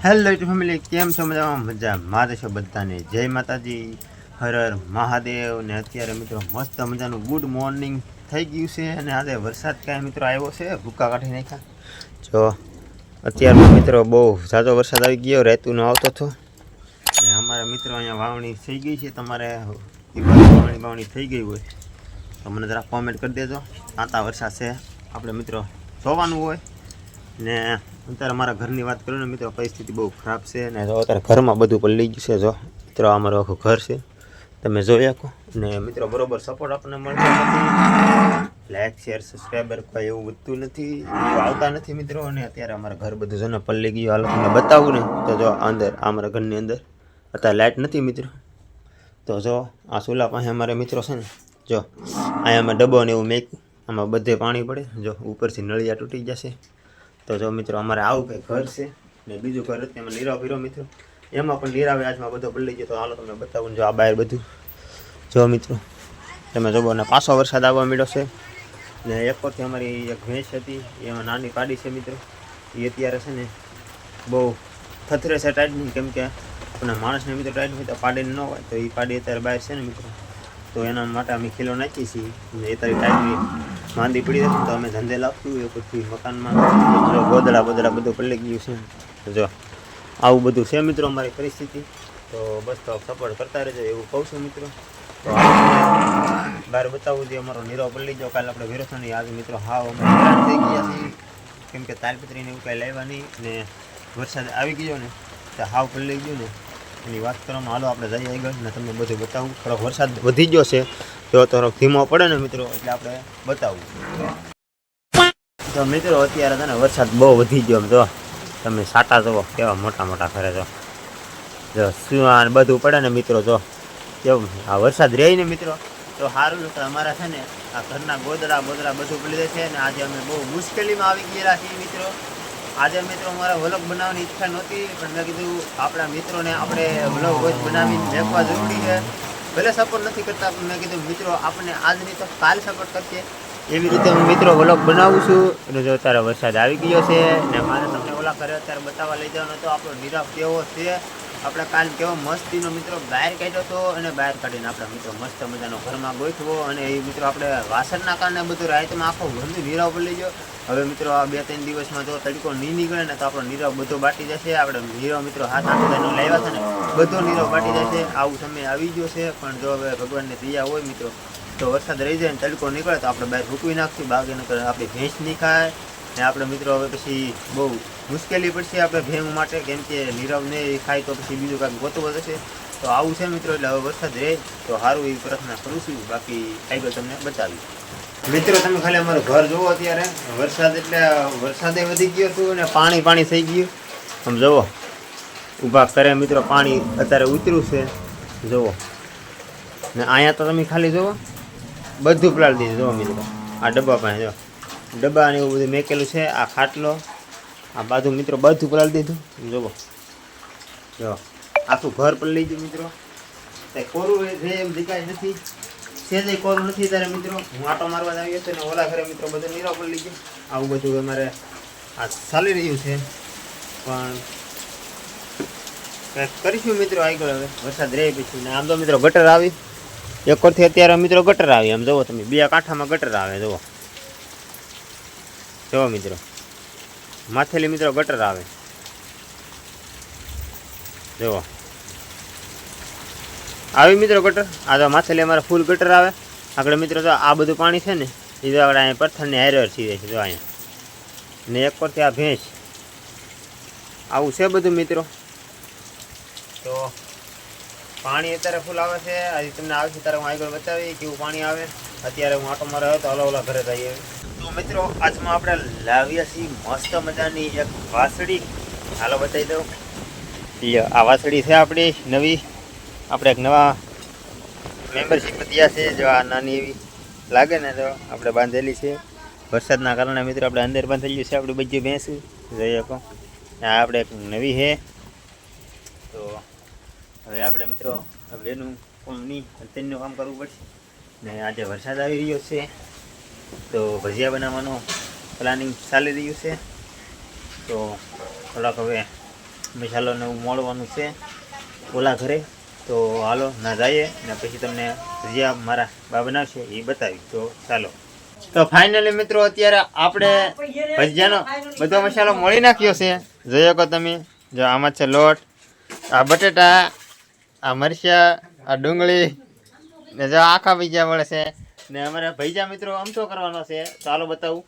Hello YouTube family, કેમ છો? મજામાં રહેશો બધાને. જય માતાજી, હર હર મહાદેવ. ને અત્યારે મિત્રો મસ્ત મજાનું ગુડ મોર્નિંગ થઈ ગયું છે અને આજે વરસાદ કાંઈ મિત્રો આવ્યો છે, ભૂકા કાઢી નાખ્યા. જો અત્યારમાં મિત્રો બહુ ઝાઝો વરસાદ આવી ગયો, રહેતુંનો આવતો હતો. ને અમારા મિત્રો અહીંયા વાવણી થઈ ગઈ છે. તમારે વાવણી થઈ ગઈ હોય તો મને જરા કોમેન્ટ કરી દેજો. તાતા વરસાદ છે, આપણે મિત્રો જોવાનું હોય. ને અત્યારે મારા ઘરની વાત કરું ને મિત્રો, પરિસ્થિતિ બહુ ખરાબ છે. ને જો અત્યારે ઘરમાં બધું પલળી ગયું છે. જો મિત્રો અમારું આખું ઘર છે, તમે જોઈ શકો. ને મિત્રો બરોબર સપોર્ટ આપણને મળતો નથી, લાઈક શેર સબસ્ક્રાઈબર કોઈ એવું વધતું નથી, આવતા નથી મિત્રો. અને અત્યારે અમારા ઘર બધું જો ને પલળી ગયું. હાલો તમને બતાવું ને તો જો અંદર અમારા ઘરની અંદર અત્યારે લાઇટ નથી મિત્રો. તો જો આ ચૂલા પાસે અમારે મિત્રો છે ને, જો અહીંયા અમે ડબ્બો ને એવું મેક્યું, આમાં બધે પાણી પડે. જો ઉપરથી નળિયા તૂટી જશે. તો જો મિત્રો અમારે આવું કંઈ ઘર છે. ને બીજું ઘર હતું એમાં લીરાવ ફીરો મિત્રો, એમાં પણ લીરાવે આજમાં બધો પલળી ગયો. તો હાલો તમને બતાવું. જો આ બહાર બધું જો મિત્રો તમે જોવો. ને પાછો વરસાદ આવવા માંડ્યો છે. ને એક પરથી અમારી એક ભેંસ હતી, એમાં નાની પાડી છે મિત્રો. એ અત્યારે છે ને બહુ થથરે છે ટાઈટની, કેમ કે આપણે માણસને મિત્રો ટાઈટ હોય તો પાડીને ન હોય. તો એ પાડી અત્યારે બહાર છે ને મિત્રો, તો એના માટે અમે ખીલો નાખીએ છીએ. એ તારી ટાઈટની માંદી પડી જશે તો અમે ધંધે લાવશું. એ પછી મકાનમાં ગોદડા બધું પલળી ગયું છે. જો આવું બધું છે મિત્રો અમારી પરિસ્થિતિ. તો બસ તો સપોર્ટ કરતા રહેજો એવું કહું છું મિત્રો. તો બહાર બતાવવું જોઈએ અમારો નીરવ પલળી જાઓ. કાલે આપણે વિરોસની આજે મિત્રો હાવ અમે હેરાન થઈ ગયા છીએ, કેમ કે તાલપત્રીને એવું કાંઈ લાવ્યા નહીં. ને વરસાદ આવી ગયો ને તો હાવ પલળી ગયું ને એની વાત કરવામાં. હાલો આપણે જઈએ આગળ ને તમને બધું બતાવું. થોડોક વરસાદ વધી ગયો છે, જો થોડોક ધીમો પડે ને મિત્રો એટલે આપણે બતાવું. તો મિત્રો અત્યારે છે ને વરસાદ બહુ વધી ગયો. જો તમે સાટા જુઓ કેવા મોટા મોટા કરે. જો શું બધું પડે ને મિત્રો, જો કેવું આ વરસાદ રહે ને મિત્રો તો સારું. તો અમારા છે ને આ ઘરના ગોદડા બધું પડી જાય છે. ને આજે અમે બહુ મુશ્કેલીમાં આવી ગયેલા છીએ મિત્રો. આજે મિત્રો મારા વ્લોગ બનાવવાની ઈચ્છા નહોતી, પણ મેં કીધું આપણા મિત્રોને આપણે વ્લોગ રોજ બનાવીને દેખવા જરૂરી છે. ભલે સપોર્ટ નથી કરતા, પણ મેં કીધું મિત્રો આપણને આજ નહીં તો કાલ સપોર્ટ કરશે. એવી રીતે હું મિત્રો વ્લોગ બનાવું છું. અને જો અત્યારે વરસાદ આવી ગયો છે ને મારે તમને ઓલા ઘરે અત્યારે બતાવવા લઈ જવાનો હતો આપણો નીરવ કેવો છે. આપણે કાલ કેવો મસ્તીનો મિત્રો બહાર કાઢ્યો હતો, અને બહાર કાઢીને આપણા મિત્રો મસ્ત મજાનો ઘરમાં ગોઠવો. અને એ મિત્રો આપણે વાસણના કારણે બધું રાતમાં આખો બધું નીરવ પડી ગયો. હવે મિત્રો આ 2-3 દિવસમાં જો તડકો નહીં નીકળે ને તો આપણો નીરવ બધો બાટી જશે. આપણે નીરવ મિત્રો 7-8 હજારનો લાવ્યા છે ને બધો નીરવ બાટી જશે. આવું સમય આવી ગયો છે. પણ જો હવે ભગવાનની દયા હોય મિત્રો તો વરસાદ રહી જાય ને તડકો નીકળે તો આપણે બહાર રૂકવી નાખશું. બાકી આપણી ભેંસ નહીં ખાય ને આપણે મિત્રો હવે પછી બહુ મુશ્કેલી પડશે આપણે ભેમ માટે, કેમ કે નીરવ ને ખાય તો પછી બીજું કાંઈક ગોતવું થશે. તો આવું છે મિત્રો. એટલે હવે વરસાદ રહે તો સારું એવી પ્રાર્થના કરું છું. બાકી આગળ તમને બતાવી મિત્રો. તમે ખાલી અમારું ઘર જુઓ. અત્યારે વરસાદ એટલે વરસાદે વધી ગયો હતું અને પાણી થઈ ગયું. આમ જુઓ ઊભા કરે મિત્રો, પાણી અત્યારે ઉતર્યું છે જુઓ. ને અહીંયા તો તમે ખાલી જુઓ બધું પલાળી દીધું. જુઓ મિત્રો આ ડબ્બા પાસે જો ડબ્બા ને એવું બધું મેકેલું છે. આ ખાટલો આ બાજુ મિત્રો બધું પલાળી દીધું. જુઓ જો આખું ઘર પલળી ગયું મિત્રો. કંઈ કોરું રહે એમ દેખાય નથી, સેજે કોરું નથી. ત્યારે મિત્રો હું આટો મારવા જ આવ્યો હતો ને ઓલા ઘરે મિત્રો બધું નીરવ પલળી ગયું. આવું બધું અમારે આ ચાલી રહ્યું છે. પણ કંઈક કરીશું મિત્રો આગળ હવે વરસાદ રહે પછી. ને આમ તો મિત્રો ગટર આવી એક વરથી અત્યારે મિત્રો ગટર આવી. આમ જુઓ તમે 2 કાંઠામાં ગટર આવે. જુઓ મિત્રો માથેલી મિત્રો ગટર આવે. જુઓ આવી મિત્રો ગટર. આ તો માથેલી અમારે ફૂલ ગટર આવે. આગળ મિત્રો તો આ બધું પાણી છે ને એ તો આપણે અહીંયા પથ્થરની હારે સીધે છે. જો અહીંયા ને એક પરથી આ ભેંસ આવું છે બધું મિત્રો. તો પાણી અત્યારે ફૂલ આવે છે. આજે તમને આવશે ત્યારે હું આગળ બતાવી કેવું પાણી આવે. અત્યારે હું આટો મારો તો ઓલા ઘરે જઈએ. તો મિત્રો આજમાં આપણે લાવ્યા છીએ મસ્ત મજાની એક વાસળી. હાલો બતાવી દઉં. આ વાસળી છે આપણી નવી. આપણે એક નવા મેમ્બરશીપ થયા છે. જો આ નાની એવી લાગે ને તો આપણે બાંધેલી છે. વરસાદના કારણે મિત્રો આપણે અંદર બાંધેલી છે આપણી બધી ભેંસ. જઈ શકો આ આપણે એક નવી છે. તો હવે આપણે મિત્રો હવે એનું કામ નહીં તેનું કામ કરવું પડશે. ને આજે વરસાદ આવી રહ્યો છે તો ભજીયા બનાવવાનું પ્લાનિંગ ચાલી રહ્યું છે. તો થોડાક હવે મસાલો ને એવું મોળવાનું છે ઓલા ઘરે. તો હાલો ના જઈએ ને પછી તમને ભજીયા મારા બા બનાવશે એ બતાવી. તો ચાલો. તો ફાઇનલી મિત્રો અત્યારે આપણે ભજીયાનો બધો મસાલો મોળી નાખ્યો છે. જોઈ શકો તમે. જો આમાં છે લોટ, આ બટેટા, આ મરચાં, આ ડુંગળી ને જો આખા ભજીયા મળે છે. ને અમારે ભજીયા મિત્રો આમથો કરવાનો છે. ચાલો બતાવું.